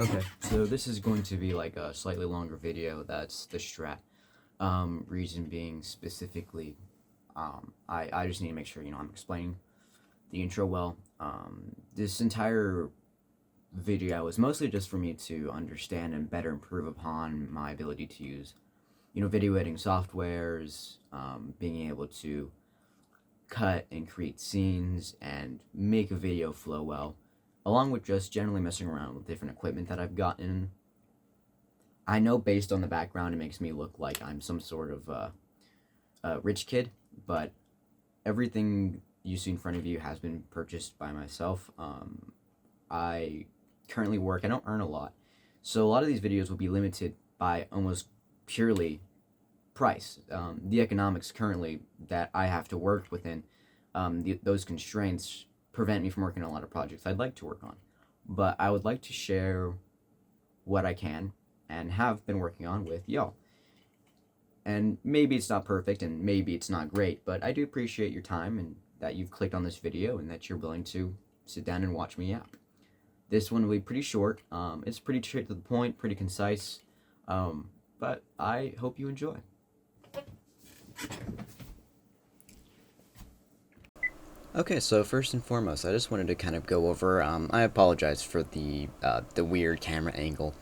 Okay, so this is going to be like a slightly longer video. That's the strat. Reason being specifically, I just need to make sure, I'm explaining the intro well. This entire video is mostly just for me to understand and better improve upon my ability to use, video editing softwares, being able to cut and create scenes and make a video flow well, along with just generally messing around with different equipment that I've gotten. I know based on the background it makes me look like I'm some sort of rich kid, but everything you see in front of you has been purchased by myself. I currently work, I don't earn a lot, so a lot of these videos will be limited by almost purely price. The economics currently that I have to work within, those constraints prevent me from working on a lot of projects I'd like to work on. But I would like to share what I can and have been working on with y'all. And maybe it's not perfect and maybe it's not great, but I do appreciate your time and that you've clicked on this video and that you're willing to sit down and watch me out. This one will be pretty short. It's pretty straight to the point, pretty concise, but I hope you enjoy. Okay, so first and foremost, I just wanted to kind of go over, I apologize for the weird camera angle,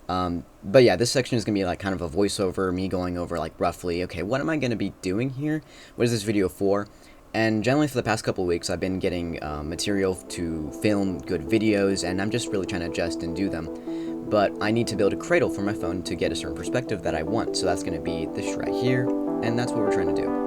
but yeah, this section is going to be like kind of a voiceover, me going over like roughly, okay, what am I going to be doing here? What is this video for? And generally for the past couple of weeks, I've been getting material to film good videos, and I'm just really trying to adjust and do them. But I need to build a cradle for my phone to get a certain perspective that I want, so that's going to be this right here, and that's what we're trying to do.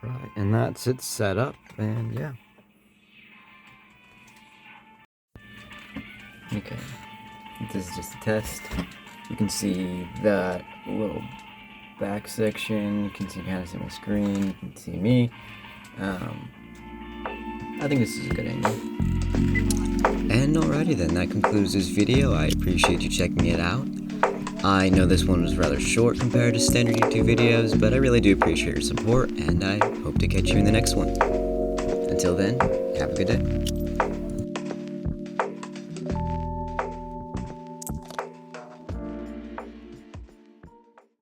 Alright, and that's it set up, and yeah. Okay, this is just a test. You can see that little back section, you can kind of see my screen, you can see me. I think this is a good angle. And alrighty then, that concludes this video. I appreciate you checking it out. I know this one was rather short compared to standard YouTube videos, but I really do appreciate your support, and I hope to catch you in the next one. Until then, have a good day.